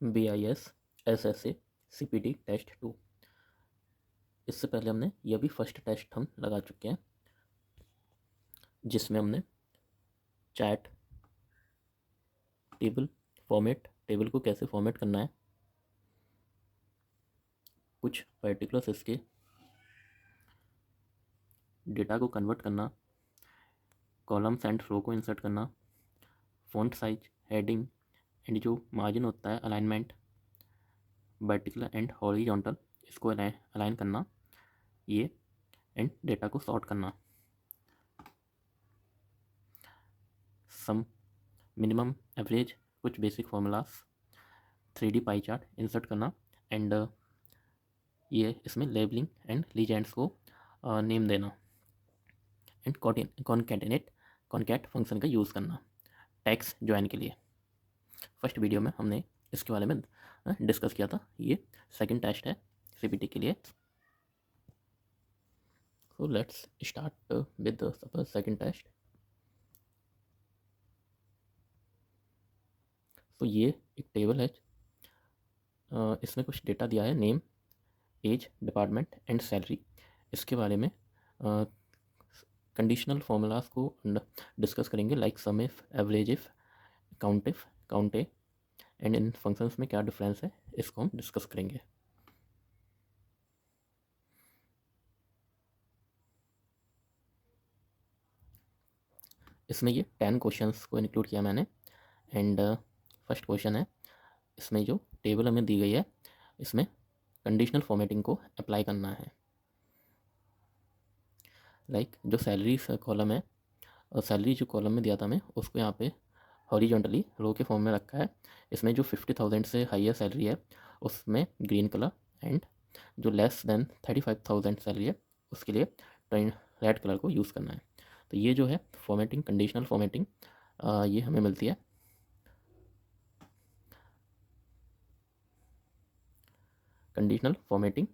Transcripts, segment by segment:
BIS SSA CPT test 2। इससे पहले हमने यह भी फर्स्ट टेस्ट हम लगा चुके हैं, जिसमें हमने चैट टेबल फॉर्मेट, टेबल को कैसे फॉर्मेट करना है, कुछ पर्टिकुलर्स इसके डेटा को कन्वर्ट करना, कॉलम्स एंड रो को इंसर्ट करना, फ़ॉन्ट साइज, हेडिंग एंड जो मार्जिन होता है, अलाइनमेंट वर्टिकल एंड हॉरिजॉन्टल, इसको अलाइन करना, ये एंड डेटा को सॉर्ट करना, सम मिनिमम एवरेज, कुछ basic formulas, 3D pie chart insert करना एंड ये इसमें लेबलिंग एंड लीजेंड्स को नेम देना एंड कॉन्कैट फंक्शन का यूज़ करना टैग्स ज्वाइन के लिए। फर्स्ट वीडियो में हमने इसके बारे में डिस्कस किया था। ये सेकंड टेस्ट है CPT के लिए। So let's start with the second test. तो ये एक टेबल है, इसमें कुछ डेटा दिया है, name, age, department and salary. इसके बारे में कंडीशनल फार्मूलाज को डिस्कस करेंगे, like sum if, average if, count if, count a and in functions में क्या डिफरेंस है, इसको हम डिस्कस करेंगे। इसमें ये 10 क्वेश्चंस को इंक्लूड किया मैंने एंड फर्स्ट क्वेश्चन है, इसमें जो टेबल हमें दी गई है, इसमें कंडीशनल फॉर्मेटिंग को अप्लाई करना है। लाइक जो सैलरी कॉलम है, और सैलरी जो कॉलम में दिया था हमें, उसको यहाँ पे हॉरिजॉन्टली रो के फॉर्म में रखा है। इसमें जो 50,000 से हाइयर सैलरी है उसमें ग्रीन कलर एंड जो लेस देन 35,000 सैलरी है उसके लिए रेड कलर को यूज़ करना है। तो ये जो है फॉर्मेटिंग, कंडीशनल फॉर्मेटिंग, ये हमें मिलती है। कंडीशनल फॉर्मेटिंग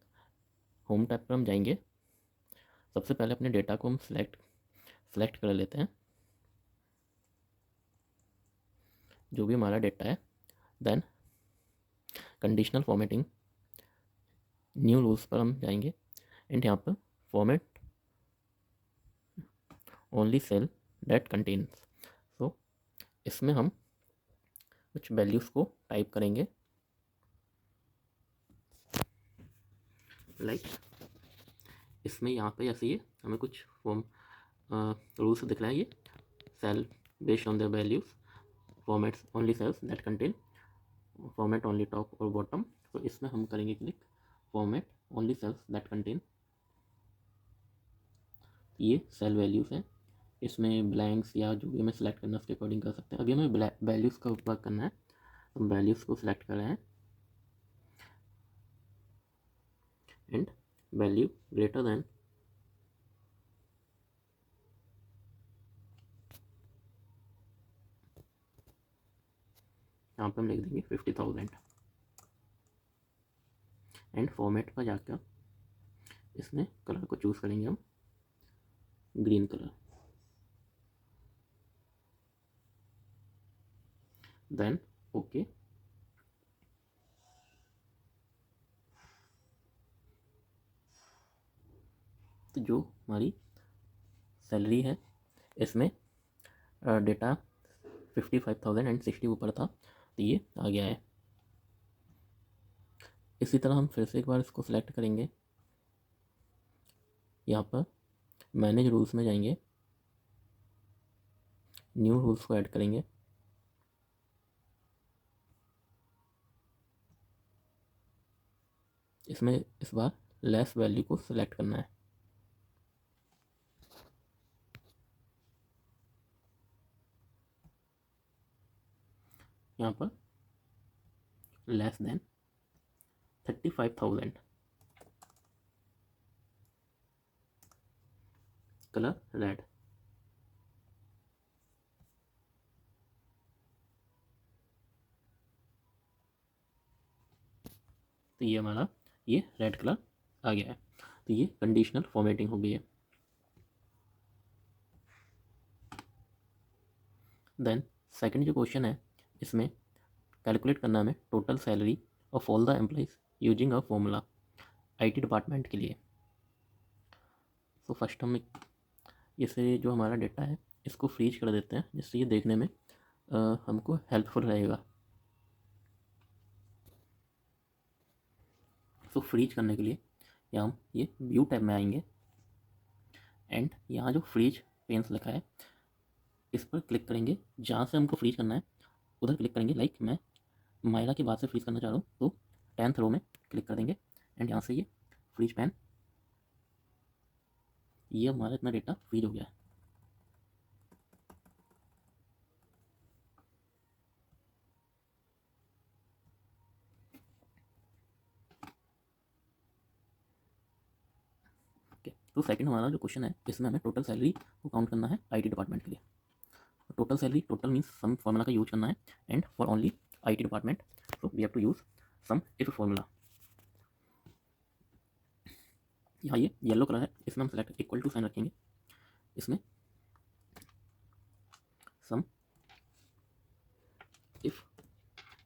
होम टैब पर हम जाएंगे। सबसे पहले अपने डेटा को हम सेलेक्ट कर लेते हैं, जो भी हमारा डेटा है। Then conditional formatting new rules पर हम जाएंगे एंड यहाँ पर format only cell that contains. So इसमें हम कुछ वैल्यूज़ को टाइप करेंगे, लाइक इसमें यहाँ पे ऐसे ही हमें कुछ फॉर्म रूल्स दिख रहा है। ये cell based on the values, formats only cells that contain, format only top और बॉटम। तो इसमें हम करेंगे click format only cells that contain. ये सेल वैल्यूज़ हैं, इसमें ब्लैंक्स या जो भी हमें सेलेक्ट करना है उसके अकॉर्डिंग कर सकते हैं। अभी हमें वैल्यूज़ का उपयोग करना है, हम वैल्यूज़ को सिलेक्ट कर रहे हैं एंड वैल्यू ग्रेटर दैन यहाँ पे हम लिख देंगे 50,000 एंड फॉर्मेट पर जाकर इसमें कलर को चूज़ करेंगे हम ग्रीन कलर। Then okay. तो जो हमारी सैलरी है इसमें डेटा 55,000 एंड 60 ऊपर था, तो ये आ गया है। इसी तरह हम फिर से एक बार इसको सिलेक्ट करेंगे, यहाँ पर मैनेज रूल्स में जाएंगे, न्यू रूल्स को ऐड करेंगे, इसमें इस बार लेस वैल्यू को सिलेक्ट करना है। यहाँ पर लेस देन 35,000, कलर रेड। तो ये हमारा ये रेड कलर आ गया है। तो ये कंडीशनल फॉर्मेटिंग हो गई है। देन सेकंड जो क्वेश्चन है, इसमें कैलकुलेट करना हमें total salary of all the employees using a formula IT department के लिए। तो फर्स्ट हम इसे जो हमारा डेटा है इसको फ्रीज कर देते हैं, जिससे ये देखने में हमको हेल्पफुल रहेगा। तो फ्रीज करने के लिए यहाँ हम ये व्यू टैब में आएंगे एंड यहाँ जो फ्रीज पेन्स लिखा है इस पर क्लिक करेंगे। जहाँ से हमको फ्रीज करना है उधर क्लिक करेंगे। लाइक मैं मायरा के बाद से फ्रीज करना चाह रहा हूँ तो 10th रो में क्लिक कर देंगे एंड यहाँ से ये फ्रीज पेन, ये हमारा इतना डेटा फ्रीज हो गया है। ओके, तो सेकंड हमारा जो क्वेश्चन है इसमें हमें टोटल सैलरी को काउंट करना है आईटी डिपार्टमेंट के लिए। Total salary, total means sum formula का यूज करना है and for only IT department so we have to use sum if formula. यहाँ ये येलो कलर है, इसमें हम सेलेक्ट इक्वल टू साइन रखेंगे। इसमें सम इफ,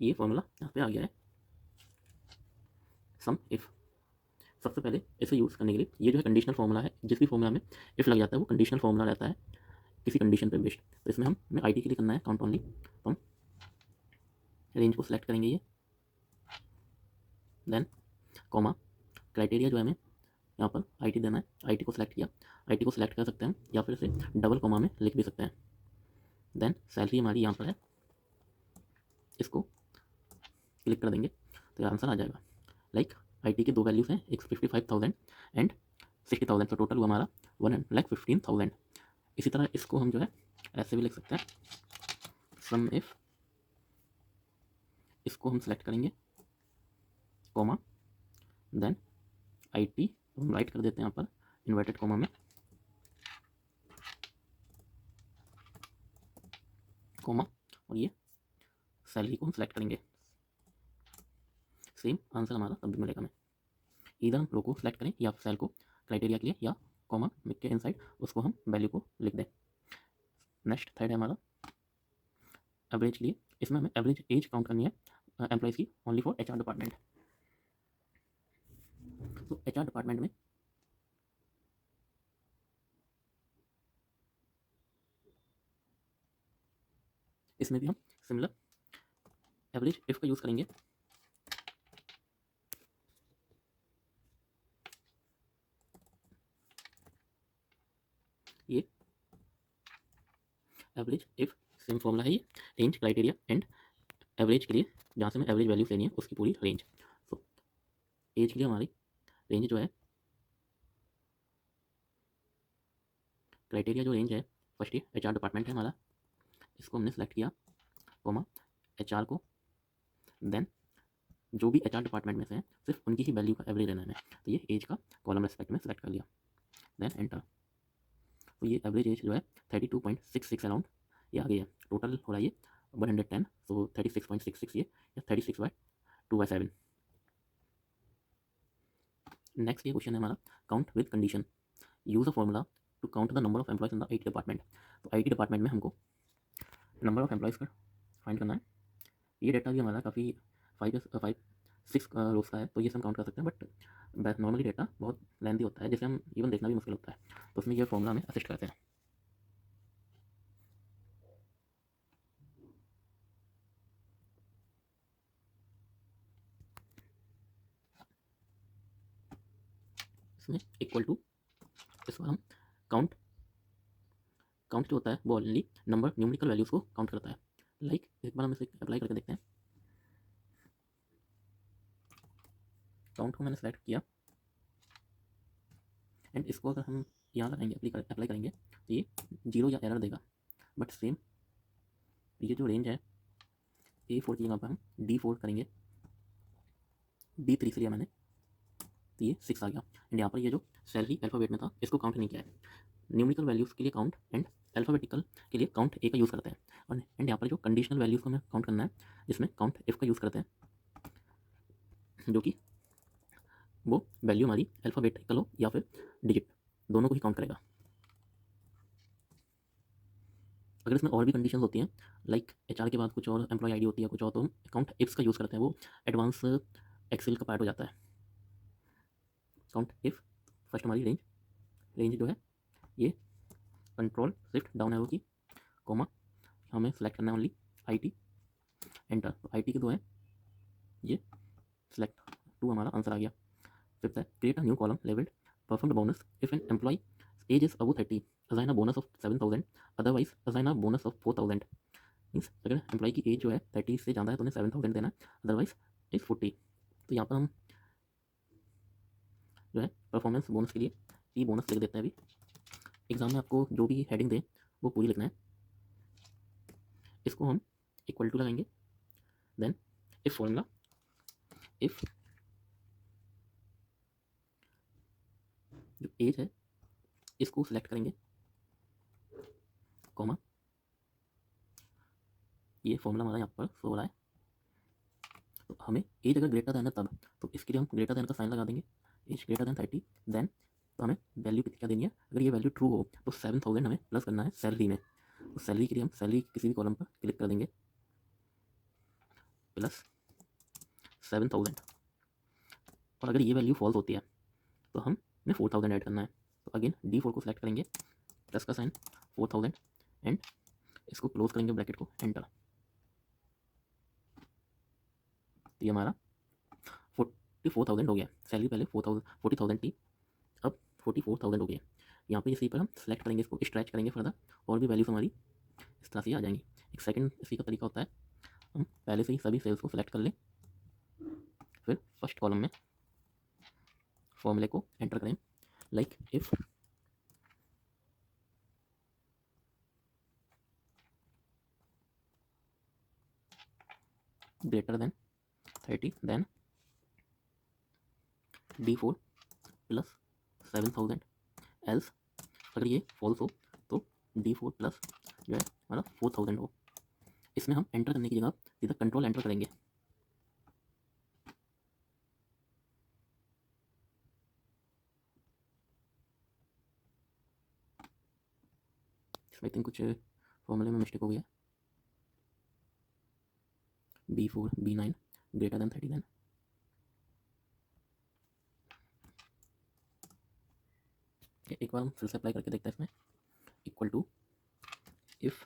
ये फॉर्मूला यहाँ पे आ गया है सम इफ। सबसे पहले इसे यूज़ करने के लिए ये जो है कंडीशनल फॉर्मूला है, जिस भी फॉर्मूला में इफ लग जाता है वो कंडीशनल फॉर्मूला रहता है किसी कंडीशन पे बेस्ड। तो इसमें हमें आईटी के लिए करना है काउंट ओनली, तो हम रेंज को सिलेक्ट करेंगे ये, देन कॉमा, क्राइटेरिया जो है हमें यहाँ पर आईटी देना है। आईटी को सिलेक्ट किया, आईटी को सिलेक्ट कर सकते हैं या फिर इसे डबल कॉमा में लिख भी सकते हैं। देन सैलरी हमारी यहाँ पर है, इसको क्लिक कर देंगे तो आंसर आ जाएगा। लाइक आईटी की दो वैल्यूज़ हैं, एक 55,000 एंड 60,000, तो टोटल हुआ हमारा 1,15,000। इसी तरह इसको हम जो है ऐसे भी लिख सकते हैं सम इफ, इसको हम सेलेक्ट करेंगे कॉमा, देन आईटी हम राइट कर देते हैं यहाँ पर इन्वर्टेड कॉमा में, कॉमा, और ये सैलरी को हम सेलेक्ट करेंगे। सेम आंसर हमारा तब भी मिलेगा हमें। इधर हम रो को सेलेक्ट करें या सेल को क्राइटेरिया के लिए, या कॉमा के इनसाइड उसको हम वैल्यू को लिख दें। नेक्स्ट थर्ड है हमारा एवरेज के लिए। इसमें हमें एवरेज एज काउंट करनी है एम्प्लॉइज़ की ओनली फॉर एचआर डिपार्टमेंट। तो एचआर डिपार्टमेंट में इसमें भी हम सिमिलर एवरेज इफ का यूज़ करेंगे। ये एवरेज इफ सेम फॉर्मूला है, ये रेंज, क्राइटेरिया एंड एवरेज के लिए जहाँ से हमें एवरेज वैल्यू लेनी है उसकी पूरी रेंज। तो एज के लिए हमारी रेंज जो है, क्राइटेरिया जो रेंज है फर्स्ट ये एचआर डिपार्टमेंट है हमारा, इसको हमने सेलेक्ट किया कॉमा एचआर को, देन जो भी एचआर डिपार्टमेंट में से हैं सिर्फ उनकी ही वैल्यू का एवरेज लेना है। तो ये एज का कॉलम रेस्पेक्ट में सेलेक्ट कर लिया, देन एंटर। तो ये एवरेज एज जो है 32.66 अराउंड ये आ गई है। टोटल हो रहा है ये 110, तो 36.66 ये, या 36/2/7। नेक्स्ट ये क्वेश्चन है हमारा count with condition, use a formula to count the number of employees in the IT department. तो आईटी डिपार्टमेंट में हमको नंबर ऑफ एम्प्लॉयज़ का फाइंड करना है। ये डेटा भी हमारा काफ़ी 5 6 रोज़ का है, तो ये हम काउंट कर सकते हैं, बट नॉर्मली डेटा बहुत लेंथी होता है, जैसे हम इवन देखना भी मुश्किल होता है, तो उसमें ये फॉर्मूला हमें असिस्ट करते हैं। इसमें इक्वल टू, इसको हम काउंट जो होता है वो ओनली नंबर न्यूमेरिकल वैल्यूज़ को काउंट करता है। लाइक एक बार हम इसे अप्लाई करके देखते हैं। काउंट को मैंने सेलेक्ट किया एंड इसको अगर हम यहाँ लगाएंगे अप्लाई करेंगे तो ये 0 या एरर देगा। बट सेम ये जो रेंज है A4 की जगह पर हम D4 करेंगे, D3 से लिया मैंने, तो ये 6 आ गया। एंड यहाँ पर ये जो सैलरी अल्फ़ाबेट में था इसको काउंट नहीं किया है। न्यूमेरिकल वैल्यूज़ के लिए काउंट एंड अल्फ़ाबेटिकल के लिए काउंट ए का यूज़ करते हैं। और एंड यहाँ पर जो कंडीशनल वैल्यूज़ को हमें काउंट करना है जिसमें काउंट इफ का यूज़ करते हैं, जो कि वो वैल्यू हमारी अल्फ़ाबेटिकल हो या फिर डिजिट, दोनों को ही काउंट करेगा। अगर इसमें और भी कंडीशन होती हैं, लाइक एचआर के बाद कुछ और एम्प्लॉय आईडी होती है कुछ और, तो हम अकाउंट इफ्स का यूज़ करते हैं, वो एडवांस एक्सेल का पार्ट हो जाता है। अकाउंट इफ फर्स्ट हमारी रेंज जो है ये control shift down arrow key, comma, हमें सेलेक्ट करना है ओनली आईटी, एंटर। तो आईटी के दो हैं, ये सेलेक्ट टू हमारा आंसर आ गया। फिफ्थ है create a new column labelled performed bonus if an employee age is above 30, assign a bonus of 7,000, otherwise assign a bonus of 4,000। Means अगर एम्प्लॉय की एज जो है 30 से ज़्यादा है तो उन्हें 7,000 देना है, अदरवाइज इज 40। तो यहाँ पर हम जो है परफॉर्मेंस बोनस के लिए ई बोनस लिख देते हैं। अभी एग्जाम में आपको जो भी हेडिंग दें वो पूरी लिखना है। इसको हम इक्वल टू लगाएंगे, देन इफ फॉर्मूला, इफ जो एज है इसको सिलेक्ट करेंगे, कॉमा, ये फॉर्मूला हमारा यहाँ पर शो हो रहा है। तो हमें एज अगर ग्रेटर दैन है तब, तो इसके लिए हम ग्रेटर दैन का साइन लगा देंगे, एज ग्रेटर दैन 30, देन तो हमें वैल्यू कितनी क्या देनी है, अगर ये वैल्यू ट्रू हो तो 7,000 हमें प्लस करना है सैलरी में। तो सैलरी के लिए हम सैलरी किसी भी कॉलम पर क्लिक कर देंगे, प्लस 7,000। और अगर ये वैल्यू फॉल्स होती है तो हमें 4,000 ऐड करना है। तो अगेन D4 को सिलेक्ट करेंगे, प्लस का साइन, 4,000, एंड इसको क्लोज करेंगे ब्रैकेट को, एंटर। तो ये हमारा 44,000 हो गया। सैलरी पहले 40,000 थी, अब 44,000 हो गया। यहाँ पे इसी पर हम सेलेक्ट करेंगे, इसको स्ट्रेच करेंगे फर्दर, और भी वैल्यूज हमारी इस तरह से आ जाएंगी। एक सेकंड इसी का तरीका होता है, हम पहले से ही सभी सेल्स को सिलेक्ट कर लें, फिर फर्स्ट कॉलम में फॉर्मूले को एंटर करें, like if greater than 30, then D4 plus 7,000, else अगर ये फॉल्स हो तो D4 प्लस जो है हमारा 4,000 हो। इसमें हम एंटर करने की जगह सीधा कंट्रोल एंटर करेंगे। इसमें आई थिंक कुछ फॉर्मूले में मिस्टेक हो गया, B4 B9 greater than 30, then एक बार हम फिर से अप्लाई करके देखते हैं। इसमें इक्वल टू इफ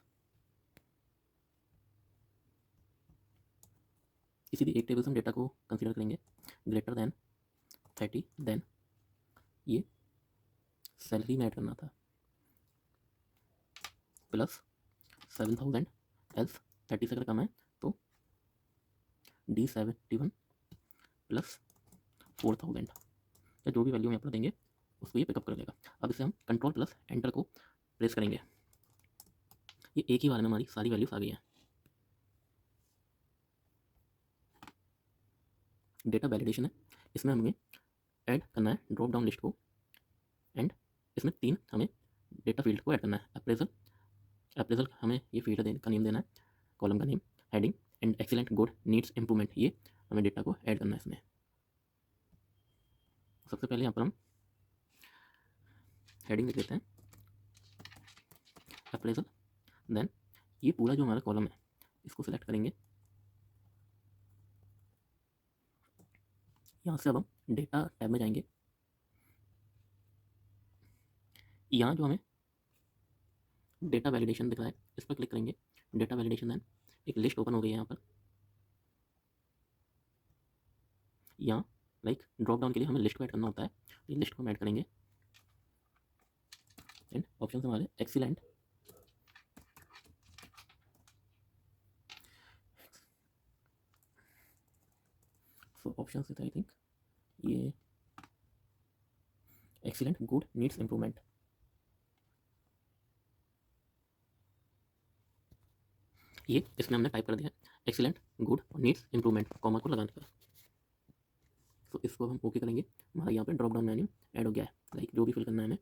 किसी भी एक टेबल से हम डेटा को कंसीडर करेंगे, ग्रेटर देन 30, देन ये सैलरी में ऐड करना था, प्लस 7,000, एल्स 30 से अगर कम है तो D71 प्लस 4,000, या जो भी वैल्यू हम यहाँ पर देंगे उसको ये पिकअप कर लेगा। अब इसे हम कंट्रोल प्लस एंटर को प्रेस करेंगे, ये एक ही बार में हमारी सारी वैल्यूज आ गई हैं। डेटा वैलिडेशन है, इसमें हमें ऐड करना है ड्रॉप डाउन लिस्ट को, एंड इसमें 3 हमें डेटा फील्ड को ऐड करना है। अप्रेजल हमें ये फील्ड का नेम देना है, कॉलम का name, heading, and excellent, good, needs improvement, ये हमें डेटा को ऐड करना है इसमें। सबसे पहले यहाँ पर हम हेडिंग लिख लेते हैं अप्रेजल, देन ये पूरा जो हमारा कॉलम है इसको सिलेक्ट करेंगे। यहाँ से अब हम डेटा टैब में जाएंगे, यहाँ जो हमें डेटा वैलिडेशन दिख रहा है इस पर क्लिक करेंगे, डेटा वैलिडेशन, देन एक लिस्ट ओपन हो गई है यहाँ पर। यहाँ लाइक ड्रॉप डाउन के लिए हमें लिस्ट को ऐड करना होता है, ये लिस्ट को हम ऐड करेंगे, एंड ऑप्शन हमारे एक्सीलेंट, सो ऑप्शन से आई थिंक ये एक्सीलेंट, गुड, नीड्स इंप्रूवमेंट, ये इसमें हमने टाइप कर दिया excellent, good, needs improvement, comma को लगाने का। तो इसको हम ओके करेंगे, हमारा यहाँ पे ड्रॉप डाउन मेन्यू ऐड हो गया है, लाइक जो भी फिल करना है हमें।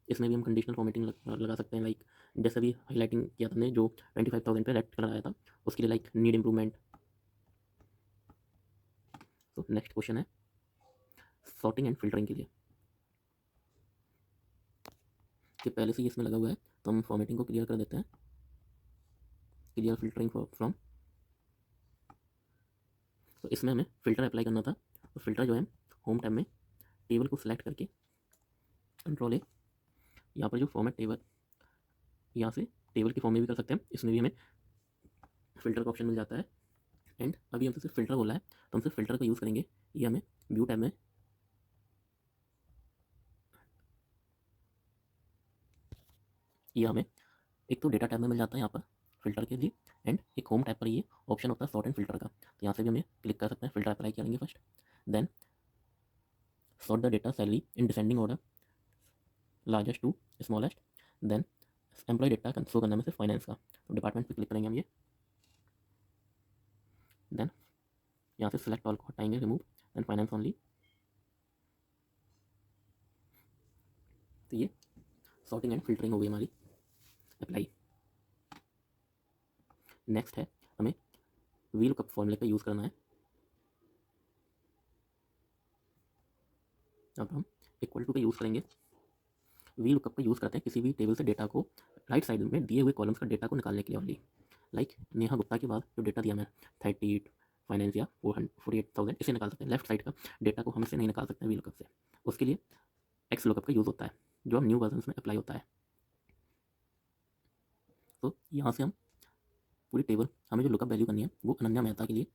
इसमें भी हम कंडीशनल फॉर्मेटिंग लगा सकते हैं, लाइक जैसे भी हाईलाइटिंग किया था हमने जो 25,000 पे रेड कलर आया था उसके लिए, लाइक नीड इंप्रूवमेंट। तो नेक्स्ट क्वेश्चन है सॉर्टिंग एंड फिल्टरिंग के लिए, कि पहले से ही इसमें लगा हुआ है, तो हम फॉर्मेटिंग को क्लियर कर देते हैं, क्लियर फिल्टरिंग फ्रॉम। तो इसमें हमें फ़िल्टर अप्लाई करना था, तो फ़िल्टर जो है होम टैब में टेबल को सिलेक्ट करके कंट्रोल ए, यहाँ पर जो फॉर्मेट टेबल, यहाँ से टेबल के फॉर्म में भी कर सकते हैं, इसमें भी हमें फ़िल्टर का ऑप्शन मिल जाता है। एंड अभी हमसे सिर्फ फ़िल्टर बोला है, तो हम सिर्फ फ़िल्टर का यूज़ करेंगे। ये हमें व्यू टैब में, ये हमें एक तो डेटा टैब में मिल जाता है यहाँ पर फ़िल्टर के लिए, एंड एक होम टैब पर ये ऑप्शन होता है सॉर्ट एंड फ़िल्टर का, तो यहाँ से भी हमें क्लिक कर सकते हैं, फ़िल्टर अप्लाई करेंगे first, then sort the data salary in descending order, largest to smallest, then employee data show करना में सिर्फ फाइनेंस का, तो डिपार्टमेंट पे क्लिक करेंगे हम ये, देन यहाँ से सिलेक्ट ऑल को हटाएंगे, रिमूव, देन फाइनेंस ओनली। तो ये सॉर्टिंग एंड फिल्टरिंग हो गई हमारी अप्लाई। नेक्स्ट है हमें वी लुकअप फॉर्मूले का यूज़ करना है। अब हम इक्वल टू का यूज़ करेंगे। वी लुकअप का यूज़ करते हैं किसी भी टेबल से डेटा को राइट साइड में दिए हुए कॉलम्स का डेटा को निकालने के लिए ओनली। लाइक नेहा गुप्ता के बाद जो डेटा दिया मैं 38 फाइनेंस या 48,000, इसे निकाल सकते हैं। लेफ्ट साइड का डेटा को हम इसे नहीं निकाल सकते वी लुकअप से, उसके लिए एक्स लुकअप का यूज़ होता है, जो हम न्यू वर्जन में अप्लाई होता है। तो यहाँ से हम पूरी टेबल, हमें जो लुकअप वैल्यू करनी है वो अनन्या मेहता के लिए,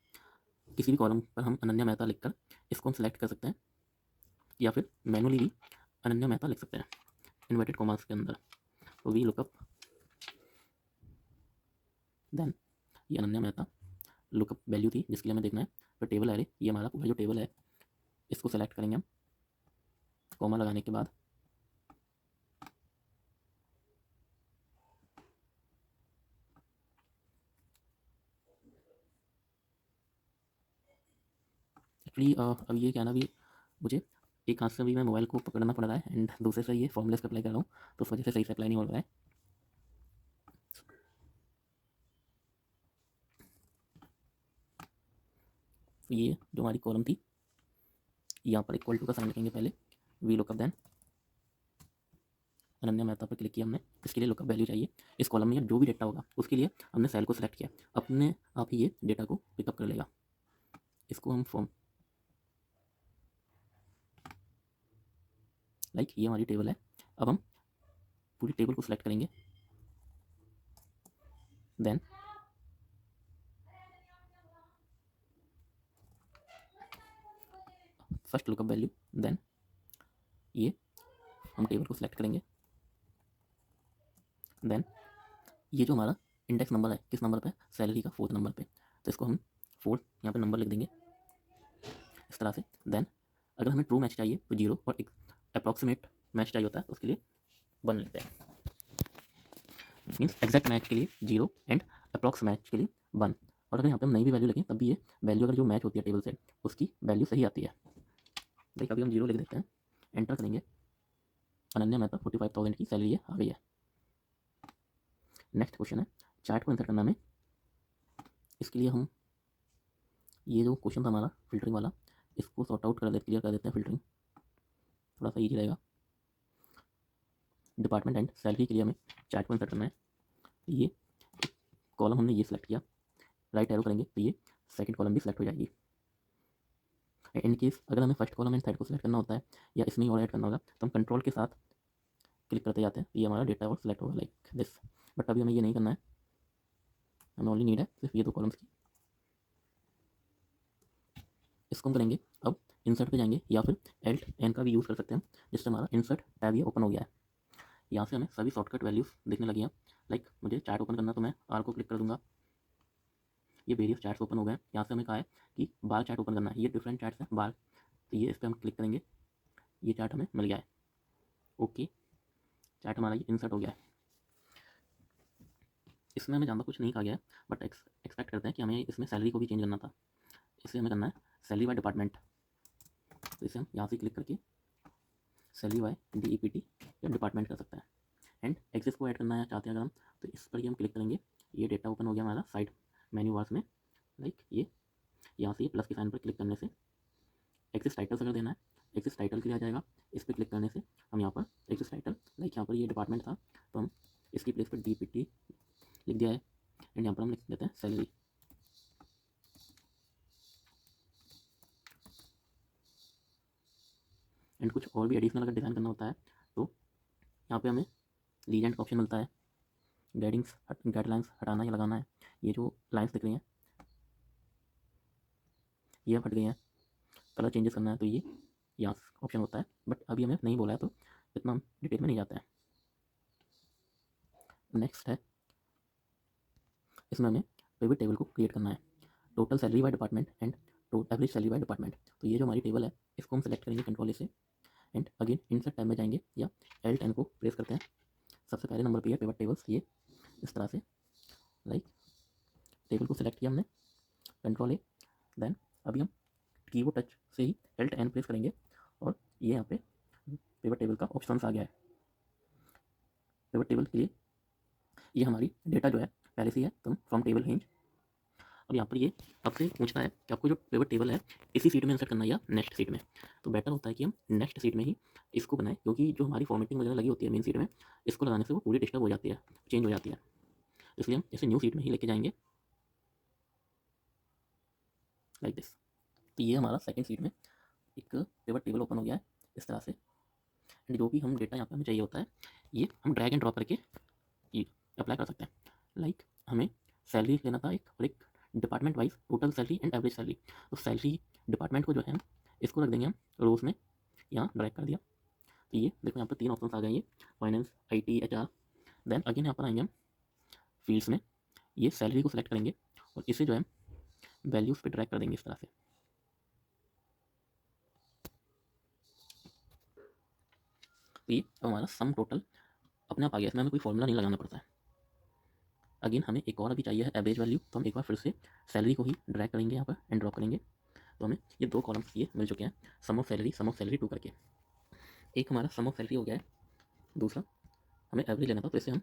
किसी भी कॉलम पर हम अनन्या मेहता लिखकर इसको हम सेलेक्ट कर सकते हैं, या फिर मैनुअली भी अनन्या मेहता लिख सकते हैं इन्वर्टेड कॉमास के अंदर। तो वी लुकअप, देन ये अनन्या मेहता लुकअप वैल्यू थी जिसके लिए हमें देखना है, तो टेबल एरे, ये हमारा पूरा जो टेबल है इसको सेलेक्ट करेंगे हम कॉमा लगाने के बाद। एक्चुअली अब ये क्या ना, भी मुझे एक हाथ से भी मैं मोबाइल को पकड़ना पड़ रहा है एंड दूसरे से ये फॉर्मूलेस अप्लाई कर रहा हूँ, तो उस वजह से सही से अप्लाई नहीं हो रहा है। तो ये जो हमारी कॉलम थी, यहाँ पर इक्वल टू का साइन लिखेंगे पहले, V lookup, then Ananya Mehta पर क्लिक किया हमने, इसके लिए लुकअप वैल्यू चाहिए। इस कॉलम में जो भी डेटा होगा उसके लिए हमने सेल को सिलेक्ट किया, अपने आप ही ये डेटा को पिकअप कर लेगा। इसको हम फॉर्म, लाइक ये हमारी टेबल है। अब हम पूरी टेबल को सिलेक्ट करेंगे, then first lookup value, then ये हम टेबल को सिलेक्ट करेंगे, देन ये जो हमारा इंडेक्स नंबर है किस नंबर पे, सैलरी का 4th नंबर पे, तो इसको हम 4 यहाँ पे नंबर लिख देंगे इस तरह से। देन अगर हमें ट्रू मैच चाहिए तो 0, और एक अप्रॉक्सीमेट मैच चाहिए होता है उसके लिए 1 लिखते हैं। मीन्स एग्जैक्ट मैच के लिए 0 एंड अप्रॉक्स मैच के लिए 1। और अगर यहाँ पे हम नई भी वैल्यू लिखें तब भी ये वैल्यू अगर जो मैच होती है टेबल से उसकी वैल्यू सही आती है। लाइक अभी हम 0 लिख देते हैं, एंटर करेंगे, अनन्या मेहता 45,000 की सैलरी आ गई है। नेक्स्ट क्वेश्चन है चार्ट को इंसर्ट करना में, इसके लिए हम ये जो क्वेश्चन था हमारा फिल्टरिंग वाला, इसको सॉर्ट आउट कर देते, क्लियर कर देते हैं। फिल्टरिंग थोड़ा सा ईजी रहेगा। डिपार्टमेंट एंड सैलरी के लिए हमें चार्ट को इंसर्ट करना है। ये कॉलम हमने ये सिलेक्ट किया, राइट एरो करेंगे तो ये सेकंड कॉलम भी सिलेक्ट हो जाएगी। इन केस अगर हमें फर्स्ट कॉलम एंड थर्ड को सिलेक्ट करना होता है या इसमें और ऐड करना होगा तो हम कंट्रोल के साथ क्लिक करते जाते हैं, ये हमारा डेटा और सिलेक्ट होगा लाइक दिस। बट अभी हमें ये नहीं करना है, हमें ओनली नीड है सिर्फ ये 2 कॉलम्स की। इसको हम करेंगे, अब इंसर्ट पे जाएंगे या फिर एल्ट एन का भी यूज़ कर सकते हैं, जिससे हमारा इंसर्ट टैब ये ओपन हो गया है। यहाँ से हमें सभी शॉर्टकट वैल्यूज़ दिखने लगी हैं। लाइक मुझे चार्ट ओपन करना तो मैं आर को क्लिक कर दूंगा, ये वेरियस चार्ट्स ओपन हो गए। यहाँ से हमें कहा है कि बार चार्ट ओपन करना है, ये डिफरेंट चार्ट्स हैं बार, तो ये इस पर हम क्लिक करेंगे, ये चार्ट हमें मिल गया है। ओके, चार्ट हमारा ये इंसर्ट हो गया है। इसमें हमें ज़्यादा कुछ नहीं कहा गया है, बट एक्सपेक्ट करते हैं कि हमें इसमें सैलरी को भी चेंज करना था, इसलिए हमें करना है सैलरी बाय डिपार्टमेंट। तो इसे हम यहाँ से क्लिक करके सैलरी बाय DEPT या डिपार्टमेंट कर सकते हैं। एंड एक्सेस को ऐड करना है चाहते हैं अगर हम, तो इस पर ही हम क्लिक करेंगे, ये डेटा ओपन हो गया हमारा साइड मेन्यू बार्स में। लाइक ये यहाँ से प्लस के साइन पर क्लिक करने से एक्सेस टाइटल्स अगर देना है एक्सिस्ट टाइटल के लिए आ जाएगा। इस पर क्लिक करने से हम यहाँ पर एक्सिस्ट टाइटल, लाइक यहाँ पर ये डिपार्टमेंट था तो हम इसकी प्लेस पर DPT लिख दिया है एंड यहाँ पर हम लिख देते हैं सैलरी। एंड कुछ और भी एडिशनल अगर डिज़ाइन करना होता है तो यहाँ पे हमें लीजेंड का ऑप्शन मिलता है। गाइडलाइंस हटाना या लगाना है। ये जो लाइन्स दिख रही हैं ये हट गई हैं। कलर चेंजेस करना है तो ये यहाँ ऑप्शन होता है, बट अभी हमें नहीं बोला है तो इतना हम डिटेल में नहीं जाते हैं। नेक्स्ट है, इसमें हमें पिवट टेबल को क्रिएट करना है। Total salary by department and average salary by department. तो ये जो हमारी टेबल है इसको हम सेलेक्ट करेंगे कंट्रोल से एंड अगेन इंसर्ट टैब में जाएंगे या L10 को प्रेस करते हैं। सबसे पहले नंबर पे है पिवट टेबल्स। ये इस तरह से लाइक टेबल को सिलेक्ट किया हमने कंट्रोल A, देन अभी हम कीबोर्ड टच से ही L10 प्रेस करेंगे और ये यहाँ पे पिवट टेबल का ऑप्शन आ गया है। पिवट टेबल के लिए ये हमारी डेटा जो है पहले से है तो फ्रॉम टेबल रेंज। अब यहाँ पर ये आपसे पूछता है कि आपको जो पिवट टेबल है इसी सीट में इंसर्ट करना है या नेक्स्ट सीट में। तो बेटर होता है कि हम नेक्स्ट सीट में ही इसको बनाएं, क्योंकि जो हमारी फॉर्मेटिंग वगैरह लगी होती है मेन सीट में, इसको लगाने से वो पूरी डिस्टर्ब हो जाती है, चेंज हो जाती है। इसलिए हम इसे न्यू सीट में ही लेके जाएंगे लाइक दिस। तो ये हमारा सेकंड सीट में एक पिवट टेबल ओपन हो गया है इस तरह से। एंड जो भी हम डेटा यहाँ पे हमें चाहिए होता है ये हम ड्रैग एंड ड्रॉप करके ये अप्लाई कर सकते हैं। लाइक हमें सैलरी लेना था एक, और एक department wise total salary and average salary. तो सैलरी डिपार्टमेंट को जो है इसको रख देंगे हम रोज में, यहाँ ड्रैग कर दिया। तो ये देखो यहाँ पर 3 ऑप्शन आ गए, ये finance, IT, HR। Then again यहाँ पर आएंगे हम फील्ड्स में, ये सैलरी को सिलेक्ट करेंगे और इसे जो है वैल्यूज़ पे ड्रैग कर देंगे इस तरह से। तो ये हमारा सम टोटल अपने आप आ गया, इसमें हमें कोई फॉर्मूला नहीं लगाना पड़ता है। अगेन हमें एक और अभी चाहिए है एवरेज वैल्यू, तो हम एक बार फिर से सैलरी को ही ड्रैग करेंगे यहाँ पर एंड ड्रॉप करेंगे। तो हमें ये 2 कॉलम्स ये मिल चुके हैं, सम ऑफ सैलरी 2 करके। एक हमारा सम ऑफ सैलरी हो गया है, दूसरा हमें एवरेज लेना था तो इसे हम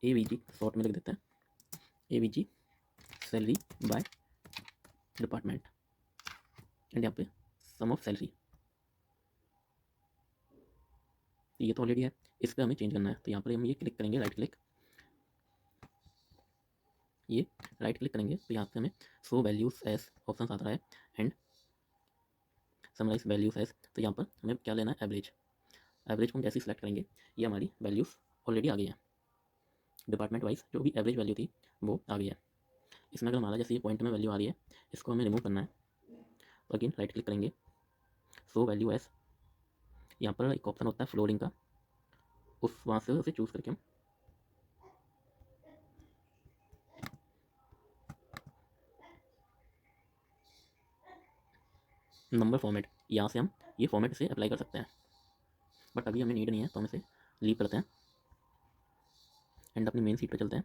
AVG शॉर्ट में लिख देते हैं, AVG salary by department and यहाँ पे सम ऑफ सैलरी। ये तो ऑलरेडी है, इस पर हमें चेंज करना है। तो यहाँ पर हम ये क्लिक करेंगे, राइट क्लिक, ये राइट क्लिक करेंगे तो यहाँ पे हमें शो वैल्यूज एज ऑप्शन आता है एंड समराइज वैल्यूज एज। तो यहाँ पर हमें क्या लेना है, एवरेज। एवरेज को हम जैसे सिलेक्ट करेंगे ये हमारी वैल्यूज़ ऑलरेडी आ गई हैं, डिपार्टमेंट वाइज जो भी एवरेज वैल्यू थी वो आ गई है। इसमें अगर हमारा जैसे ये पॉइंट में वैल्यू आ रही है इसको हमें रिमूव करना है, तो अगेन राइट क्लिक करेंगे, शो वैल्यू एज। यहाँ पर एक ऑप्शन होता है फ्लोरिंग का, वहाँ से उसे चूज़ करके हम नंबर फॉर्मेट, यहाँ से हम ये फॉर्मेट से अप्लाई कर सकते हैं, बट अभी हमें नीड नहीं है तो हम इसे लीव करते हैं एंड अपनी मेन सीट पर चलते हैं,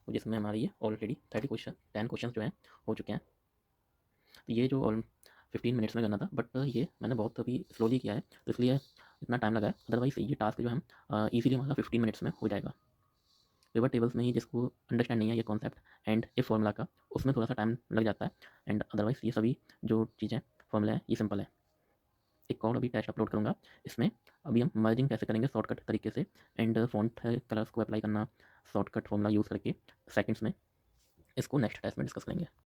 जिसमें हमारी ये ऑलरेडी 10 क्वेश्चन जो हैं हो चुके हैं। तो ये जो 15 मिनट्स में करना था, बट ये मैंने बहुत अभी स्लोली किया है तो इसलिए इतना टाइम लगा है। अदरवाइज़ ये टास्क जो हम ईजीली हमारा 15 मिनट्स में हो जाएगा। पिवट टेबल्स में ही जिसको अंडरस्टैंड नहीं है ये कॉन्सेप्ट एंड इस फॉर्मूला का, उसमें थोड़ा सा टाइम लग जाता है एंड अदरवाइज़ ये सभी जो चीज़ें फॉर्मूला है ये सिंपल है। एक और अभी टेस्ट अपलोड करूँगा, इसमें अभी हम मर्जिंग कैसे करेंगे शॉर्टकट तरीके से एंड फ़ॉन्ट कलर्स को अप्लाई करना शॉर्टकट फॉर्मूला यूज़ करके सेकंड्स में, इसको नेक्स्ट टेस्ट में डिस्कस करेंगे।